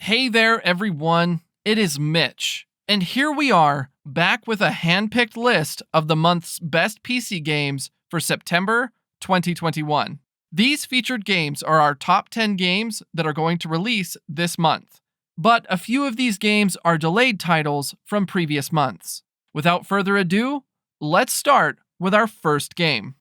Hey there, everyone. It is Mitch. And here we are, back with a hand-picked list of the month's best PC games for September 2021. These featured games are our top 10 games that are going to release this month. But a few of these games are delayed titles from previous months. Without further ado, let's start with our first game.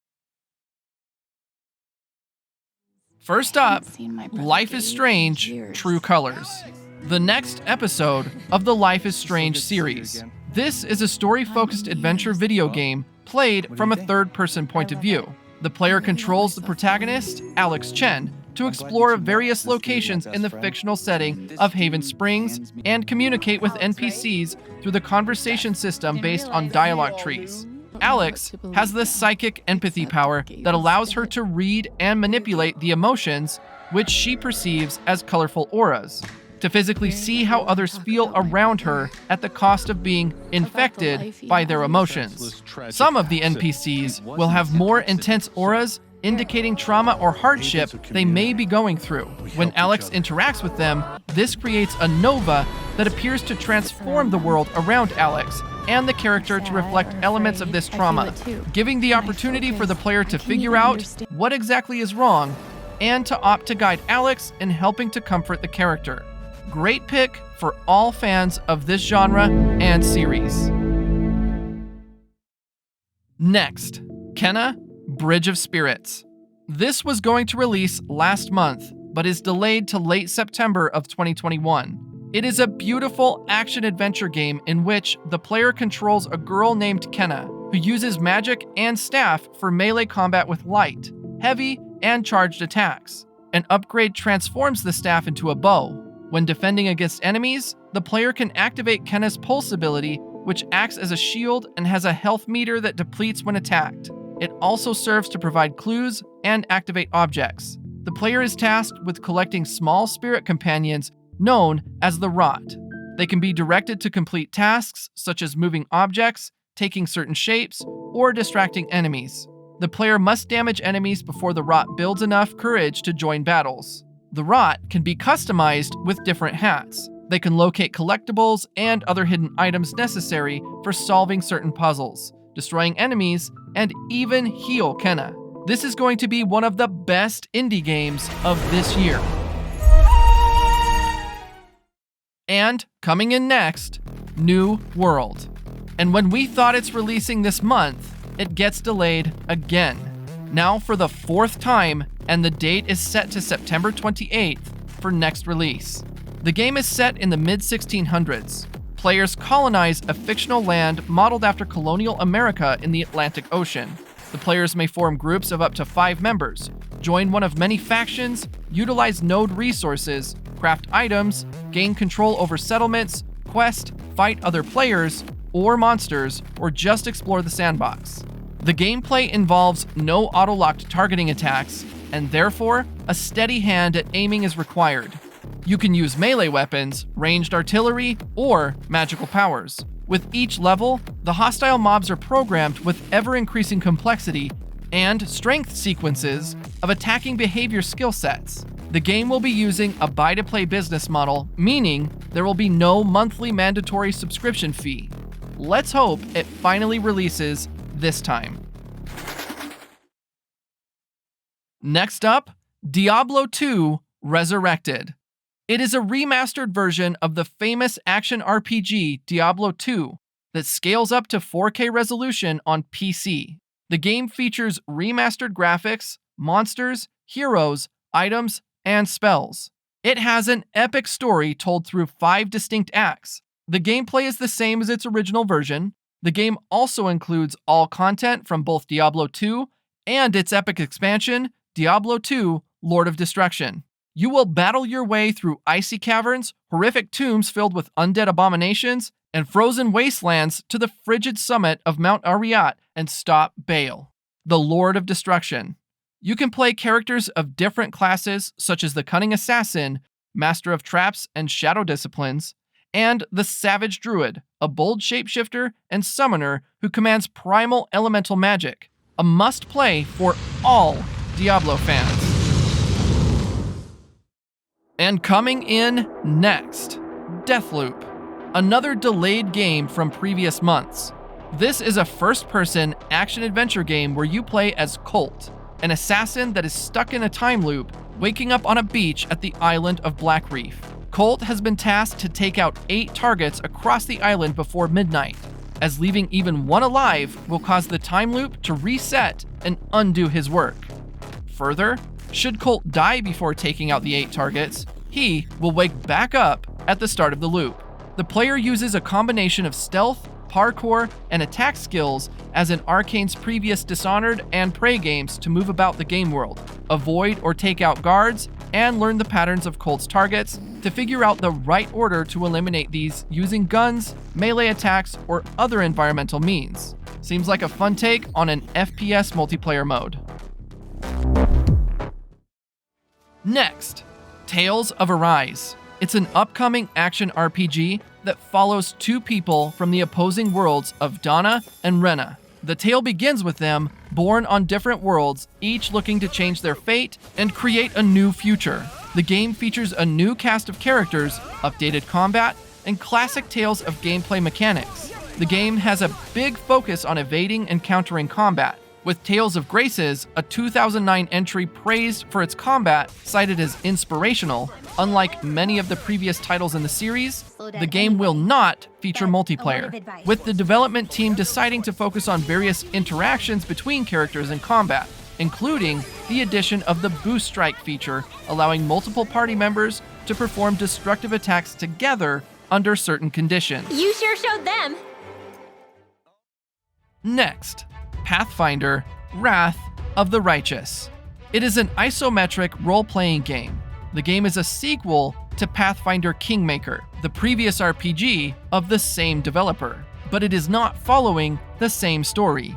First up, Life is Strange: True Colors, the next episode of the Life is Strange series. This is a story-focused adventure video game played from a third-person point of view. The player controls the protagonist, Alex Chen, to explore various locations in the fictional setting of Haven Springs and communicate with NPCs through the conversation system based on dialogue trees. Alex has the psychic empathy power that allows her to read and manipulate the emotions, which she perceives as colorful auras, to physically see how others feel around her at the cost of being infected by their emotions. Some of the NPCs will have more intense auras, indicating trauma or hardship they may be going through. When Alex interacts with them, this creates a nova that appears to transform the world around Alex and the character to reflect elements of this trauma, giving the opportunity for the player to figure out what exactly is wrong and to opt to guide Alex in helping to comfort the character. Great pick for all fans of this genre and series. Next, Kena: Bridge of Spirits. This was going to release last month, but is delayed to late September of 2021. It is a beautiful action-adventure game in which the player controls a girl named Kena, who uses magic and staff for melee combat with light, heavy, and charged attacks. An upgrade transforms the staff into a bow. When defending against enemies, the player can activate Kena's pulse ability, which acts as a shield and has a health meter that depletes when attacked. It also serves to provide clues and activate objects. The player is tasked with collecting small spirit companions known as the Rot. They can be directed to complete tasks such as moving objects, taking certain shapes, or distracting enemies. The player must damage enemies before the Rot builds enough courage to join battles. The Rot can be customized with different hats. They can locate collectibles and other hidden items necessary for solving certain puzzles, destroying enemies, and even heal Kena. This is going to be one of the best indie games of this year. And coming in next, New World. And when we thought it's releasing this month, it gets delayed again. Now for the fourth time, and the date is set to September 28th for next release. The game is set in the mid-1600s. Players colonize a fictional land modeled after colonial America in the Atlantic Ocean. The players may form groups of up to 5 members, join one of many factions, utilize node resources, craft items, gain control over settlements, quest, fight other players or monsters, or just explore the sandbox. The gameplay involves no auto-locked targeting attacks, and therefore, a steady hand at aiming is required. You can use melee weapons, ranged artillery, or magical powers. With each level, the hostile mobs are programmed with ever-increasing complexity and strength sequences of attacking behavior skill sets. The game will be using a buy-to-play business model, meaning there will be no monthly mandatory subscription fee. Let's hope it finally releases this time. Next up, Diablo 2: Resurrected. It is a remastered version of the famous action RPG Diablo 2 that scales up to 4K resolution on PC. The game features remastered graphics, monsters, heroes, items, and spells. It has an epic story told through 5 distinct acts. The gameplay is the same as its original version. The game also includes all content from both Diablo 2 and its epic expansion, Diablo 2: Lord of Destruction. You will battle your way through icy caverns, horrific tombs filled with undead abominations, and frozen wastelands to the frigid summit of Mount Ariyat and stop Baal, the Lord of Destruction. You can play characters of different classes, such as the Cunning Assassin, Master of Traps and Shadow Disciplines, and the Savage Druid, a bold shapeshifter and summoner who commands primal elemental magic. A must-play for all Diablo fans. And coming in next, Deathloop, another delayed game from previous months. This is a first-person action-adventure game where you play as Colt, an assassin that is stuck in a time loop, waking up on a beach at the island of Black Reef. Colt has been tasked to take out 8 targets across the island before midnight, as leaving even one alive will cause the time loop to reset and undo his work. Further, should Colt die before taking out the 8 targets, he will wake back up at the start of the loop. The player uses a combination of stealth, parkour, and attack skills as in Arcane's previous Dishonored and Prey games to move about the game world, avoid or take out guards, and learn the patterns of Colt's targets to figure out the right order to eliminate these using guns, melee attacks, or other environmental means. Seems like a fun take on an FPS multiplayer mode. Next, Tales of Arise. It's an upcoming action RPG that follows 2 people from the opposing worlds of Donna and Rena. The tale begins with them born on different worlds, each looking to change their fate and create a new future. The game features a new cast of characters, updated combat, and classic tales of gameplay mechanics. The game has a big focus on evading and countering combat, with Tales of Graces, a 2009 entry praised for its combat, cited as inspirational. Unlike many of the previous titles in the series, the game will not feature multiplayer, with the development team deciding to focus on various interactions between characters in combat, including the addition of the Boost Strike feature, allowing multiple party members to perform destructive attacks together under certain conditions. You sure showed them! Next, Pathfinder, Wrath of the Righteous. It is an isometric role-playing game. The game is a sequel to Pathfinder Kingmaker, the previous RPG of the same developer, but it is not following the same story.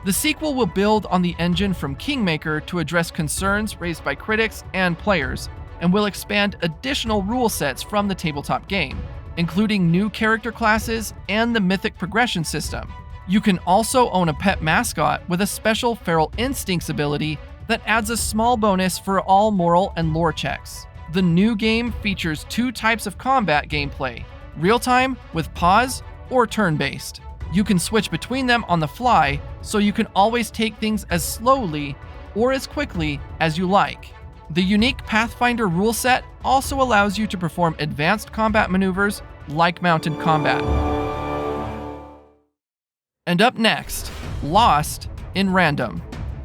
The sequel will build on the engine from Kingmaker to address concerns raised by critics and players, and will expand additional rule sets from the tabletop game, including new character classes and the mythic progression system. You can also own a pet mascot with a special Feral Instincts ability that adds a small bonus for all moral and lore checks. The new game features 2 types of combat gameplay, real-time with pause or turn-based. You can switch between them on the fly, so you can always take things as slowly or as quickly as you like. The unique Pathfinder rule set also allows you to perform advanced combat maneuvers like mounted combat. And up next, Lost in Random.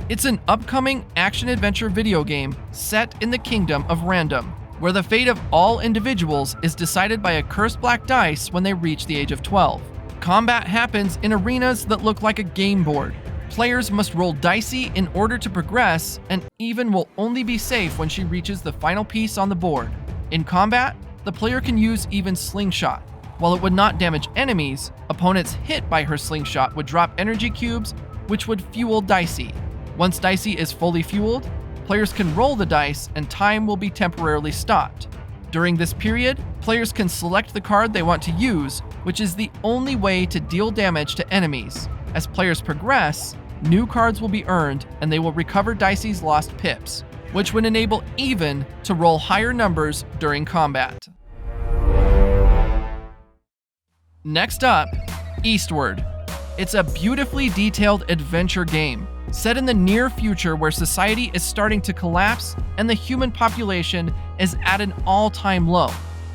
It's an upcoming action-adventure video game set in the kingdom of Random, where the fate of all individuals is decided by a cursed black dice when they reach the age of 12. Combat happens in arenas that look like a game board. Players must roll dicey in order to progress, and Even will only be safe when she reaches the final piece on the board. In combat, the player can use Even's slingshot. While it would not damage enemies, opponents hit by her slingshot would drop energy cubes, which would fuel Dicey. Once Dicey is fully fueled, players can roll the dice and time will be temporarily stopped. During this period, players can select the card they want to use, which is the only way to deal damage to enemies. As players progress, new cards will be earned and they will recover Dicey's lost pips, which would enable Even to roll higher numbers during combat. Next up, Eastward. It's a beautifully detailed adventure game, set in the near future where society is starting to collapse and the human population is at an all-time low.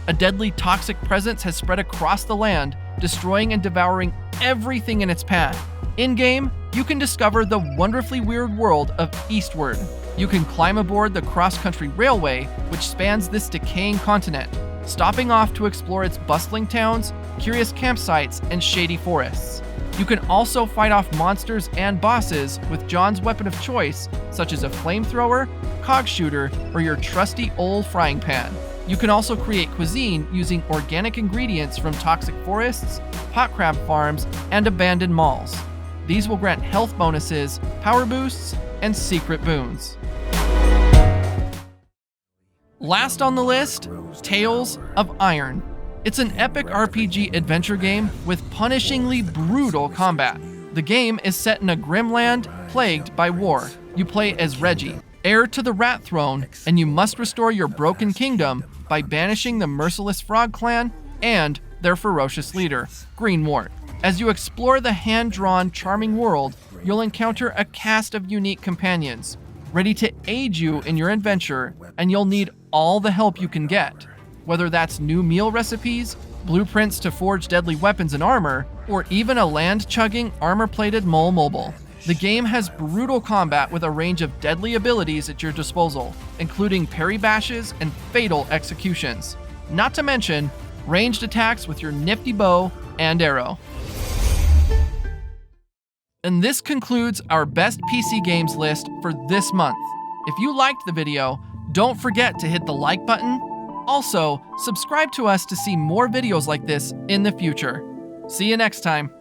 A deadly toxic presence has spread across the land, destroying and devouring everything in its path. In-game, you can discover the wonderfully weird world of Eastward. You can climb aboard the cross-country railway, which spans this decaying continent, stopping off to explore its bustling towns, curious campsites, and shady forests. You can also fight off monsters and bosses with John's weapon of choice, such as a flamethrower, cog shooter, or your trusty old frying pan. You can also create cuisine using organic ingredients from toxic forests, hot crab farms, and abandoned malls. These will grant health bonuses, power boosts, and secret boons. Last on the list, Tales of Iron. It's an epic RPG adventure game with punishingly brutal combat. The game is set in a grim land plagued by war. You play as Reggie, heir to the Rat Throne, and you must restore your broken kingdom by banishing the merciless Frog Clan and their ferocious leader, Greenwort. As you explore the hand-drawn, charming world, you'll encounter a cast of unique companions, ready to aid you in your adventure, and you'll need all the help you can get. Whether that's new meal recipes, blueprints to forge deadly weapons and armor, or even a land-chugging, armor-plated mole mobile. The game has brutal combat with a range of deadly abilities at your disposal, including parry bashes and fatal executions. Not to mention, ranged attacks with your nifty bow and arrow. And this concludes our best PC games list for this month. If you liked the video, don't forget to hit the like button. Also, subscribe to us to see more videos like this in the future. See you next time.